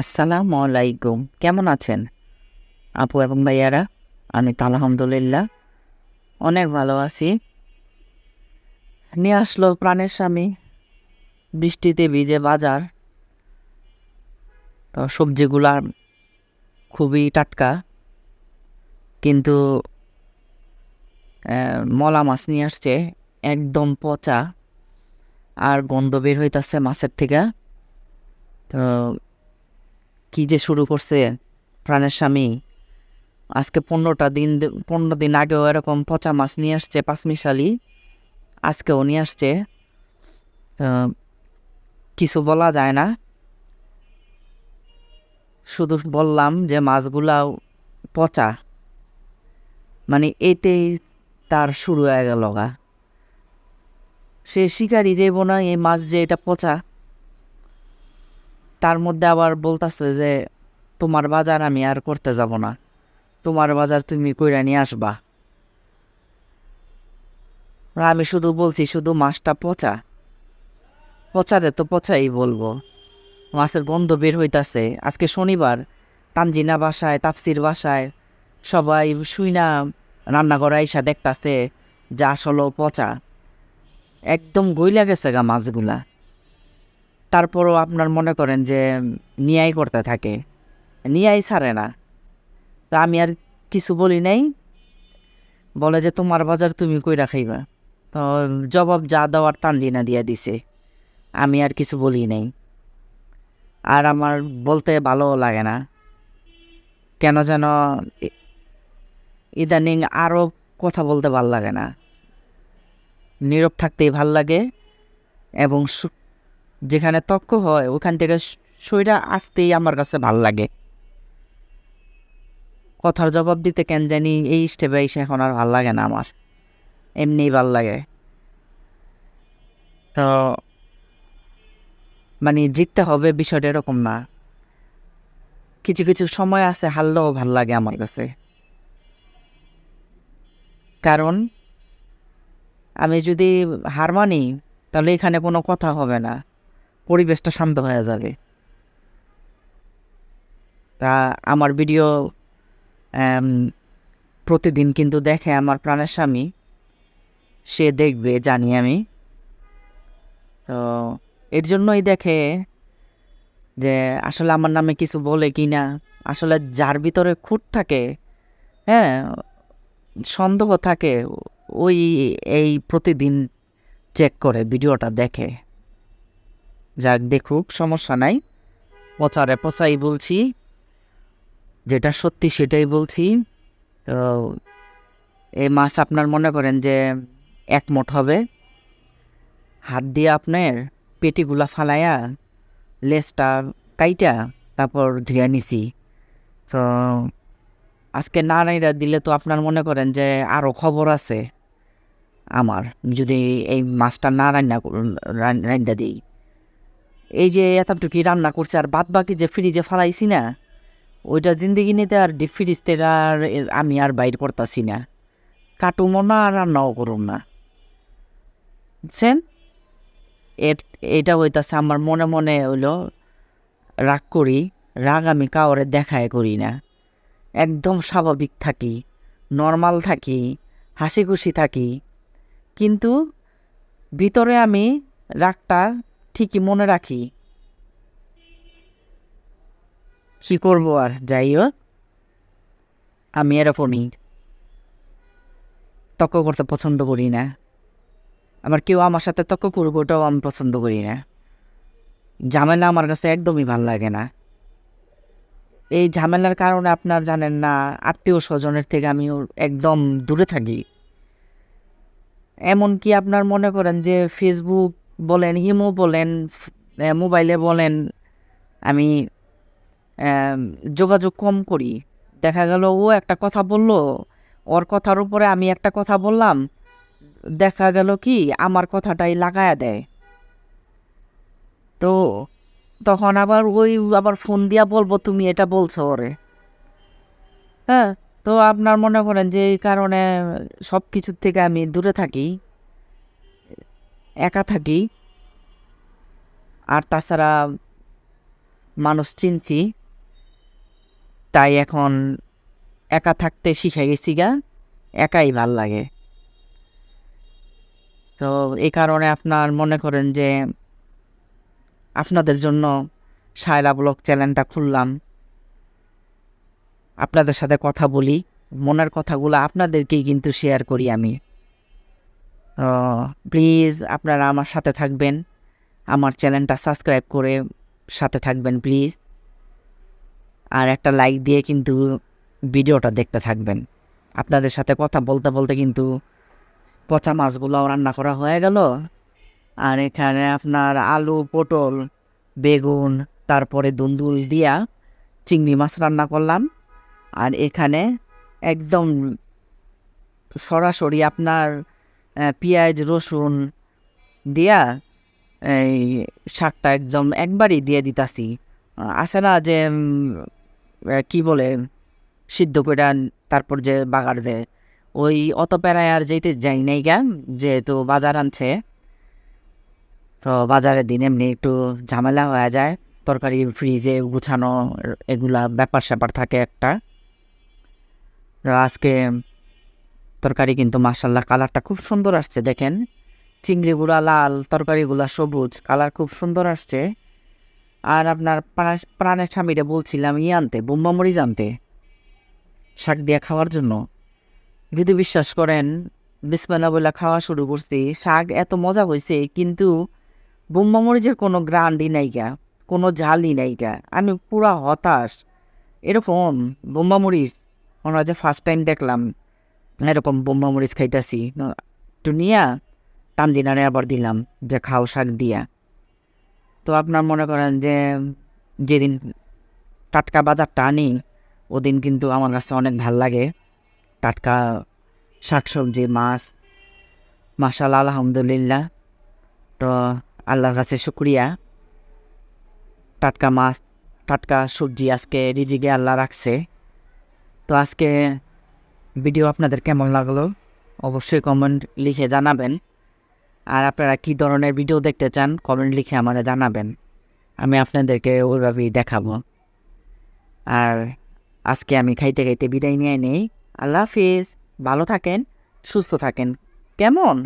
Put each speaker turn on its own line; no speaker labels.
আসসালামু আলাইকুম। কেমন আছেন আপু এবং ভাইয়ারা? আমি তো আলহামদুলিল্লাহ অনেক ভালো আছি। নিয়ে আসলো প্রাণের স্বামী বৃষ্টিতে ভিজে বাজার। তো সবজিগুলা খুবই টাটকা, কিন্তু মলা মাছ নিয়ে আসছে একদম পচা, আর গন্ধ বের হইতাছে মাছের থেকে। তো কি যে শুরু করছে প্রাণের স্বামী! আজকে 15 দিন আগেও এরকম পচা মাছ নিয়ে আসছে পাঁচমিশালি, আজকেও নিয়ে আসছে। তো কিছু বলা যায় না, শুধু বললাম যে মাছগুলাও পচা। মানে এতেই তার শুরু হয়ে গেল গা। সে শিকারি যাইব না এই মাছ যে এটা পচা, তার মধ্যে আবার বলতাছে যে তোমার বাজার আমি আর করতে যাব না, তোমার বাজার তুমি কইরা নিয়ে আসবা। আমি শুধু বলছি শুধু মাছটা পচা। পচারে তো পচাই বলবো, মাছের গন্ধ বের হইতাছে। আজকে শনিবার, তানজিনা বাসায়, তাফসির বাসায় সবাই শুই না রান্নাঘরে আইসা দেখতাছে যে আসলেও পচা, একদম গইলা গেছে গা মাছগুলা। তারপরও আপনার মনে করেন যে নিয়াই করতে থাকে, নিয়াই ছাড়ে না। তা আমি আর কিছু বলি নাই, বলে যে তোমার বাজার তুমি কইরা খাইবা। তো জবাব যা দেওয়ার তানজিনা দিয়া দিছে, আমি আর কিছু বলি নাই। আর আমার বলতে ভালোও লাগে না, কেন যেন ইদানিং আরও কথা বলতে ভাল লাগে না, নীরব থাকতেই ভাল লাগে। এবং যেখানে তর্ক হয় ওখান থেকে সইরা আসতেই আমার কাছে ভাল লাগে। কথার জবাব দিতে কেন জানি এই স্টেপে এসে এখন আর ভাল লাগে না আমার, এমনিই ভাল লাগে। তো মানে জিততে হবে বিষয়টা এরকম না, কিছু কিছু সময় আছে হারলেও ভাল লাগে আমার কাছে। কারণ আমি যদি হার মানি তাহলে এখানে কোনো কথা হবে না, পরিবেশটা শান্ত হয়ে যাবে। তা আমার ভিডিও প্রতিদিন কিন্তু দেখে আমার প্রাণের স্বামী, সে দেখবে জানি আমি। তো এর জন্যই দেখে যে আসলে আমার নামে কিছু বলে কি না। আসলে যার ভিতরে খুঁত থাকে, হ্যাঁ, সন্দেহ থাকে, ওই এই প্রতিদিন চেক করে ভিডিওটা দেখে। যাক, দেখুক, সমস্যা নাই। পচারে পচাই বলছি, যেটা সত্যি সেটাই বলছি। তো এই মাছ আপনার মনে করেন যে এক মুঠ হবে, হাত দিয়ে আপনার পেটিগুলা ফালাইয়া লেজটা কাইটা তারপর ধুয়ে নিছি। তো আজকে না নাইরা দিলে তো আপনার মনে করেন যে আরও খবর আছে আমার, যদি এই মাছটা না রান্না দিই। এই যে এতটুকু রান্না করছে আর বাদ বাকি যে ফ্রিজে ফালাইছি না, ওইটা জিন্দিগি নিতে আর ডিপ ফ্রিজ থেকে আর আমি আর বাইর করতেছি না, কাটুমো না আর রান্নাও করুম না, বুঝছেন? এটা হইতাছে আমার মনে মনে হইলো রাগ করি। রাগ আমি কাউরে দেখায় করি না, একদম স্বাভাবিক থাকি, নর্মাল থাকি, হাসি খুশি থাকি। কিন্তু ভিতরে আমি রাগটা ঠিকই মনে রাখি। কি করবো আর, যাই হোক, আমি এরকমই, তর্ক করতে পছন্দ করি না। আবার কেউ আমার সাথে তর্ক করবো ওটাও আমি পছন্দ করি না। ঝামেলা আমার কাছে একদমই ভাল লাগে না। এই ঝামেলার কারণে আপনার জানেন না, আত্মীয় স্বজনের থেকে আমি একদম দূরে থাকি। এমনকি আপনার মনে করেন যে ফেসবুক বলেন, ইমো বলেন, মোবাইলে বলেন, আমি যোগাযোগ কম করি। দেখা গেল ও একটা কথা বলল, ওর কথার উপরে আমি একটা কথা বললাম, দেখা গেল কি আমার কথাটাই লাগায়া দেয়। তো তখন আবার ওই আবার ফোন দিয়া বলবো তুমি এটা বলছো ওরে। হ্যাঁ, তো আপনার মনে করেন যে এই কারণে সব কিছুর থেকে আমি দূরে থাকি, একা থাকি। আর তাছাড়া মানুষ চিনছি, তাই এখন একা থাকতে শিখে গেছি গা, একাই ভাল লাগে। তো এই কারণে আপনার মনে করেন যে আপনাদের জন্য সায়রা ব্লগ চ্যানেলটা খুললাম, আপনাদের সাথে কথা বলি, মনের কথাগুলো আপনাদেরকেই কিন্তু শেয়ার করি আমি। প্লিজ আপনারা আমার সাথে থাকবেন, আমার চ্যানেলটা সাবস্ক্রাইব করে সাথে থাকবেন প্লিজ, আর একটা লাইক দিয়ে কিন্তু ভিডিওটা দেখতে থাকবেন। আপনাদের সাথে কথা বলতে বলতে কিন্তু পচা মাছগুলোও রান্না করা হয়ে গেল, আর এখানে আপনার আলু, পটল, বেগুন, তারপরে দুন্দুল দিয়া চিংড়ি মাছ রান্না করলাম। আর এখানে একদম সরাসরি আপনার পেঁয়াজ রসুন দিয়া এই শাকটা একদম একবারই দিয়ে দিতাছি। আছে না যে কি বলে সিদ্ধ করে তারপর যে বাগার দেয়, ওই অত প্যারায় আর যেতে যাই নাই গা, যেহেতু বাজার আনছে। তো বাজারের দিন এমনি একটু ঝামেলা হয়ে যায়, তরকারি ফ্রিজে গুছানো এগুলা ব্যাপার স্যাপার থাকে একটা। তো আজকে তরকারি কিন্তু মাশাল্লাহ কালারটা খুব সুন্দর আসছে, দেখেন চিংড়িগুলা লাল, তরকারিগুলা সবুজ, কালার খুব সুন্দর আসছে। আর আপনার প্রাণের স্বামীরে বলছিলাম আনতে, বোম্বা মরিচ আনতে শাক দিয়ে খাওয়ার জন্য। যদি বিশ্বাস করেন, বিসমিল্লাহ বলে খাওয়া শুরু করছি, শাক এত মজা হয়েছে, কিন্তু বোম্বা মরিচের কোনো গ্রান্ডই নাই গা, কোনো ঝালই নাই গা। আমি পুরা হতাশ। এরকম বোম্বা মরিচ ওরা যে ফার্স্ট টাইম দেখলাম এরকম বোম্বা মরিচ খাইতেছি। একটু নিয়া তানজিনারে আবার দিলাম যে খাও শাক দিয়া। তো আপনার মনে করেন যে যেদিন টাটকা বাজারটা আনি ওদিন কিন্তু আমার কাছে অনেক ভাল লাগে। টাটকা শাকসবজি, মাছ, মাশাআল্লাহ আলহামদুলিল্লাহ। তো আল্লাহর কাছে শুকরিয়া, টাটকা মাছ, টাটকা সবজি আজকে রিজিকে আল্লাহ রাখছে। তো আজকে ভিডিও আপনাদের কেমন লাগলো অবশ্যই কমেন্ট লিখে জানাবেন। আর আপনারা কী ধরনের ভিডিও দেখতে চান কমেন্ট লিখে আমাকে জানাবেন, আমি আপনাদেরকে ওইভাবেই দেখাবো। আর আজকে আমি খাইতে খাইতে বিদায় নিয়ে নেই। আল্লাহ হাফিজ, ভালো থাকেন, সুস্থ থাকেন, কেমন?